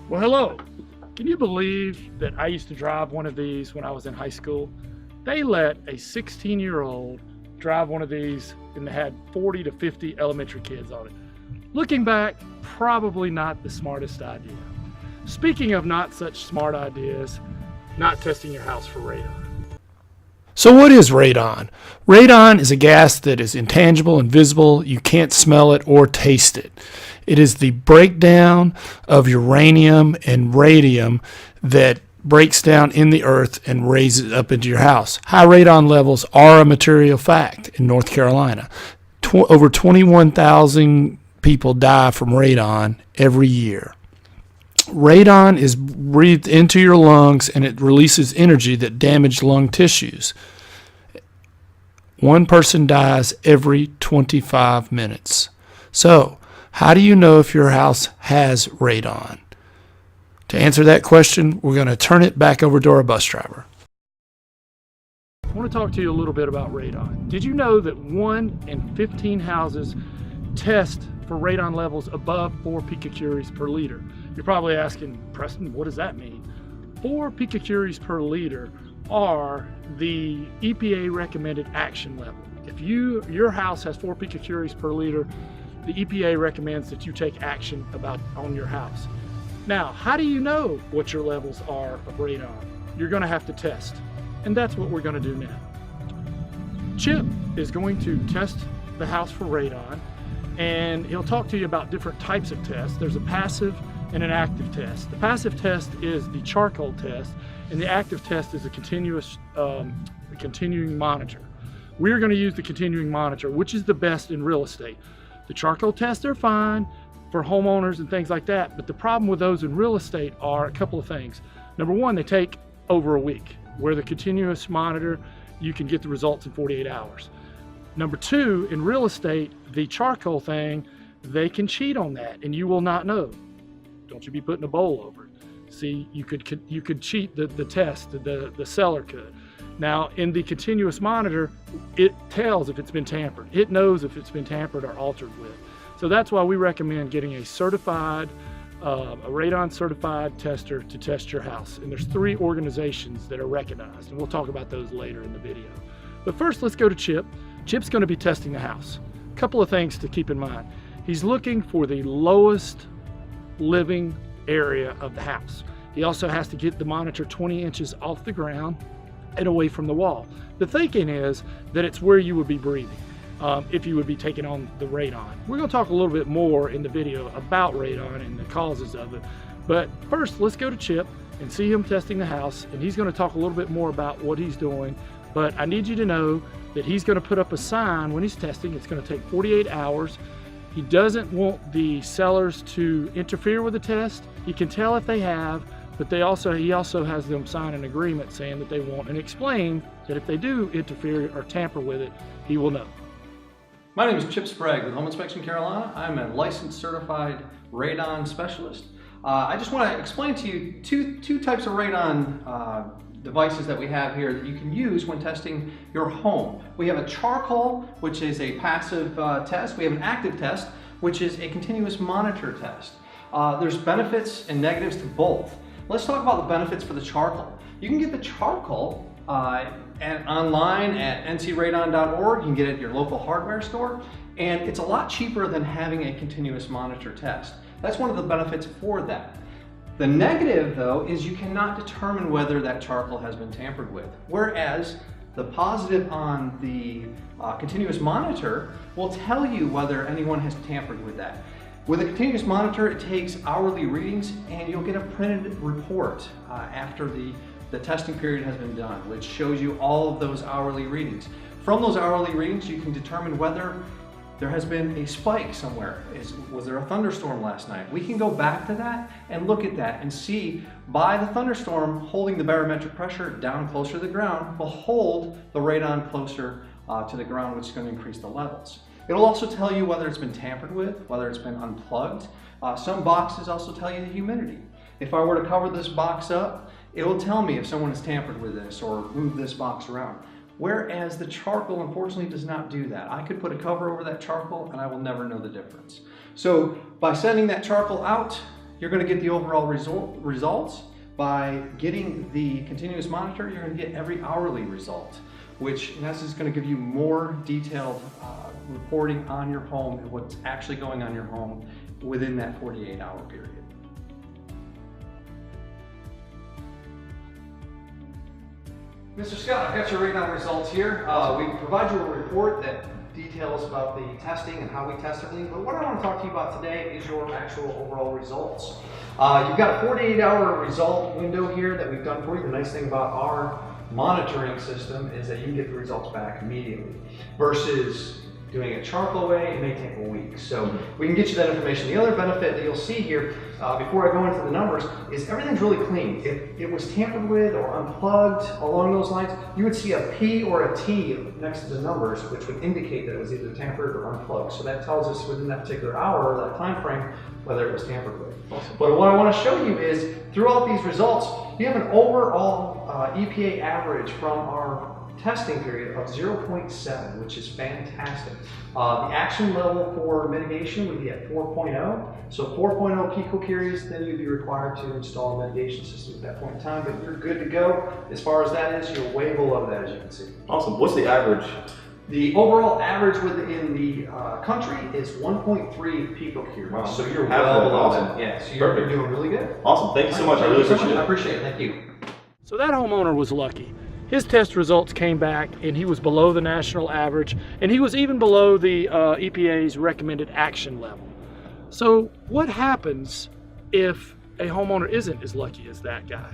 Well, hello. Can you believe that I used to drive one of these when I was in high school? They let a 16-year-old drive one of these and they had 40 to 50 elementary kids on it. Looking back, probably not the smartest idea. Speaking of not such smart ideas, not testing your house for radon. So what is radon? Radon is a gas that is intangible, invisible. You can't smell it or taste it. It is the breakdown of uranium and radium that breaks down in the earth and raises up into your house. High radon levels are a material fact in North Carolina. Over 21,000 people die from radon every year. Radon is breathed into your lungs and it releases energy that damages lung tissues. One person dies every 25 minutes. So, how do you know if your house has radon? To answer that question, we're going to turn it back over to our bus driver. I want to talk to you a little bit about radon. Did you know that 1 in 15 houses test for radon levels above 4 picocuries per liter? You're probably asking, Preston, what does that mean? 4 picocuries per liter are the EPA recommended action level. If your house has 4 picocuries per liter, the EPA recommends that you take action on your house. Now, how do you know what your levels are of radon? You're going to have to test, and that's what we're going to do now. Chip is going to test the house for radon, and he'll talk to you about different types of tests. There's a passive and an active test. The passive test is the charcoal test, and the active test is a continuing monitor. We're going to use the continuing monitor, which is the best in real estate. The charcoal tests are fine for homeowners and things like that, but the problem with those in real estate are a couple of things. Number one, they take over a week, where the continuous monitor, you can get the results in 48 hours. Number two, in real estate, the charcoal thing, they can cheat on that and you will not know. Don't you be putting a bowl over it. See, you could cheat the test, the seller could. Now, in the continuous monitor, it tells if it's been tampered. It knows if it's been tampered or altered with. So that's why we recommend getting a certified, a radon certified tester to test your house. And there's 3 organizations that are recognized, and we'll talk about those later in the video. But first, let's go to Chip. Chip's going to be testing the house. A couple of things to keep in mind. He's looking for the lowest living area of the house. He also has to get the monitor 20 inches off the ground and away from the wall. The thinking is that it's where you would be breathing if you would be taking on the radon. We're going to talk a little bit more in the video about radon and the causes of it. But first, let's go to Chip and see him testing the house, and he's going to talk a little bit more about what he's doing. But I need you to know that he's going to put up a sign when he's testing. It's going to take 48 hours. He doesn't want the sellers to interfere with the test. He can tell if they have, but he also has them sign an agreement saying that they won't, and explain that if they do interfere or tamper with it, he will know. My name is Chip Sprague with Home Inspection Carolina. I'm a licensed certified radon specialist. I just want to explain to you two types of radon devices that we have here that you can use when testing your home. We have a charcoal, which is a passive test. We have an active test, which is a continuous monitor test. There's benefits and negatives to both. Let's talk about the benefits for the charcoal. You can get the charcoal online at ncradon.org. You can get it at your local hardware store, and it's a lot cheaper than having a continuous monitor test. That's one of the benefits for that. The negative, though, is you cannot determine whether that charcoal has been tampered with, whereas the positive on the continuous monitor will tell you whether anyone has tampered with that. With a continuous monitor, it takes hourly readings, and you'll get a printed report after the testing period has been done, which shows you all of those hourly readings. From those hourly readings, you can determine whether there has been a spike somewhere. Was there a thunderstorm last night? We can go back to that and look at that and see by the thunderstorm holding the barometric pressure down closer to the ground will hold the radon closer to the ground, which is going to increase the levels. It'll also tell you whether it's been tampered with, whether it's been unplugged. Some boxes also tell you the humidity. If I were to cover this box up, it will tell me if someone has tampered with this or moved this box around. Whereas the charcoal, unfortunately, does not do that. I could put a cover over that charcoal and I will never know the difference. So by sending that charcoal out, you're going to get the overall results. By getting the continuous monitor, you're going to get every hourly result, which in essence is going to give you more detailed reporting on your home and what's actually going on in your home within that 48-hour period. Mr. Scott, I've got your radon results here. We provide you a report that details about the testing and how we test everything, but what I want to talk to you about today is your actual overall results. You've got a 48-hour result window here that we've done for you. The nice thing about our monitoring system is that you can get the results back immediately versus doing it charcoal way, it may take a week. So we can get you that information. The other benefit that you'll see here, before I go into the numbers, is everything's really clean. If it was tampered with or unplugged along those lines, you would see a P or a T next to the numbers, which would indicate that it was either tampered or unplugged. So that tells us within that particular hour or that time frame whether it was tampered with. Awesome. But what I want to show you is, throughout these results, you have an overall EPA average from our testing period of 0.7, which is fantastic. The action level for mitigation would be at 4.0. So 4.0 picocuries, then you'd be required to install a mitigation system at that point in time, but you're good to go. As far as that is, you're way below that, as you can see. Awesome. What's the average? The overall average within the country is 1.3 picocuries. Wow. So you're Half well of below that. that. Yeah, so you're doing really good. Awesome. Thank you so much. I really appreciate it. I appreciate it. Thank you. So that homeowner was lucky. His test results came back and he was below the national average, and he was even below the EPA's recommended action level. So what happens if a homeowner isn't as lucky as that guy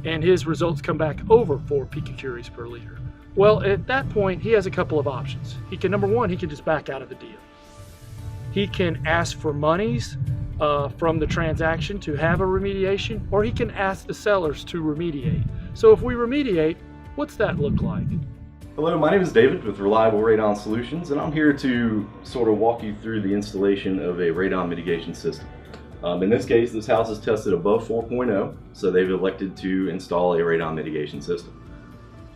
and his results come back over 4 picocuries per liter? Well, at that point, he has a couple of options. He can, number one, he can just back out of the deal. He can ask for monies from the transaction to have a remediation, or he can ask the sellers to remediate. So if we remediate, what's that look like? Hello, my name is David with Reliable Radon Solutions, and I'm here to sort of walk you through the installation of a radon mitigation system. In this case, this house is tested above 4.0, so they've elected to install a radon mitigation system.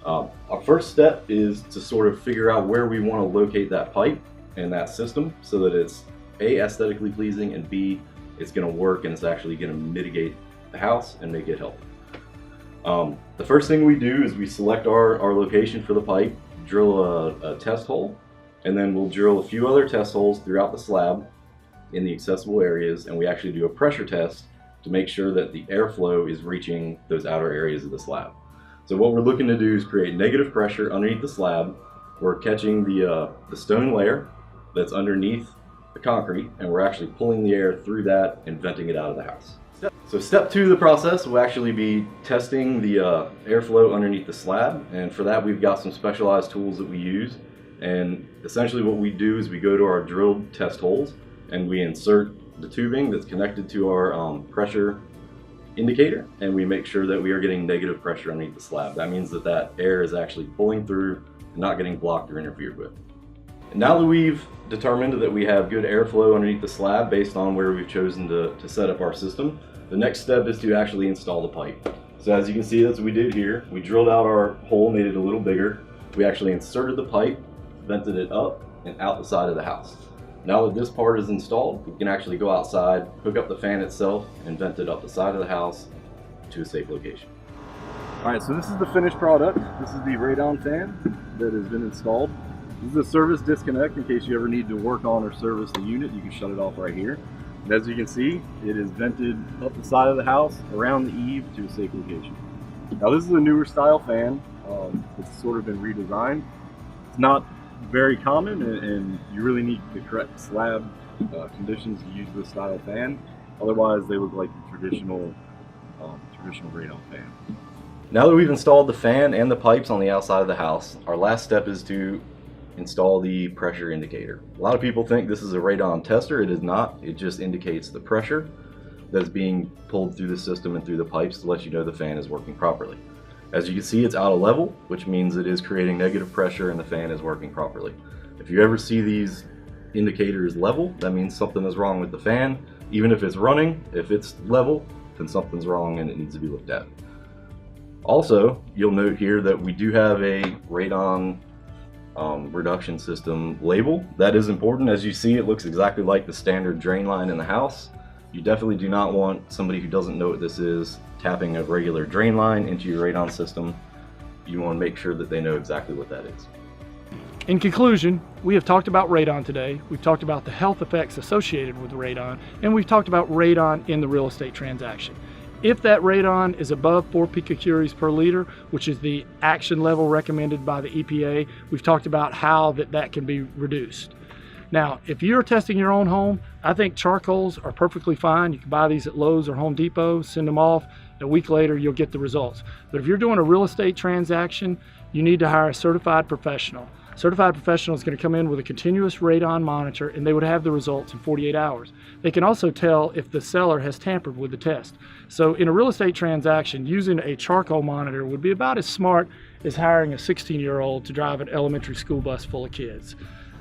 Our first step is to sort of figure out where we want to locate that pipe and that system so that it's A, aesthetically pleasing, and B, it's going to work and it's actually going to mitigate the house and make it healthy. The first thing we do is we select our location for the pipe, drill a test hole, and then we'll drill a few other test holes throughout the slab in the accessible areas, and we actually do a pressure test to make sure that the airflow is reaching those outer areas of the slab. So what we're looking to do is create negative pressure underneath the slab. We're catching the stone layer that's underneath the concrete, and we're actually pulling the air through that and venting it out of the house. So step 2 of the process will actually be testing the airflow underneath the slab, and for that we've got some specialized tools that we use. And essentially what we do is we go to our drilled test holes and we insert the tubing that's connected to our pressure indicator, and we make sure that we are getting negative pressure underneath the slab. That means that air is actually pulling through and not getting blocked or interfered with. And now that we've determined that we have good airflow underneath the slab based on where we've chosen to set up our system, the next step is to actually install the pipe. So as you can see, that's what we did here. We drilled out our hole, made it a little bigger. We actually inserted the pipe, vented it up and out the side of the house. Now that this part is installed, we can actually go outside, hook up the fan itself, and vent it up the side of the house to a safe location. All right, so this is the finished product. This is the radon fan that has been installed. This is a service disconnect in case you ever need to work on or service the unit. You can shut it off right here. And as you can see, it is vented up the side of the house, around the eave, to a safe location. Now this is a newer style fan. It's sort of been redesigned. It's not very common, and you really need the correct slab conditions to use this style fan. Otherwise, they look like the traditional radon fan. Now that we've installed the fan and the pipes on the outside of the house, our last step is to install the pressure indicator. A lot of people think this is a radon tester. It is not. It just indicates the pressure that's being pulled through the system and through the pipes to let you know the fan is working properly. As you can see, it's out of level, which means it is creating negative pressure and the fan is working properly. If you ever see these indicators level, that means something is wrong with the fan. Even if it's running, if it's level, then something's wrong and it needs to be looked at. Also, you'll note here that we do have a radon reduction system label. That is important. As you see, it looks exactly like the standard drain line in the house. You definitely do not want somebody who doesn't know what this is tapping a regular drain line into your radon system. You want to make sure that they know exactly what that is. In conclusion, we have talked about radon today. We've talked about the health effects associated with radon, and we've talked about radon in the real estate transaction. If that radon is above 4 picocuries per liter, which is the action level recommended by the EPA, we've talked about how that can be reduced. Now, if you're testing your own home, I think charcoals are perfectly fine. You can buy these at Lowe's or Home Depot, send them off. A week later, you'll get the results. But if you're doing a real estate transaction, you need to hire a certified professional. Certified professional is going to come in with a continuous radon monitor, and they would have the results in 48 hours. They can also tell if the seller has tampered with the test. So in a real estate transaction, using a charcoal monitor would be about as smart as hiring a 16-year-old to drive an elementary school bus full of kids.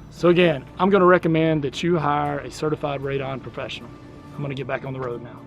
So again, I'm going to recommend that you hire a certified radon professional. I'm going to get back on the road now.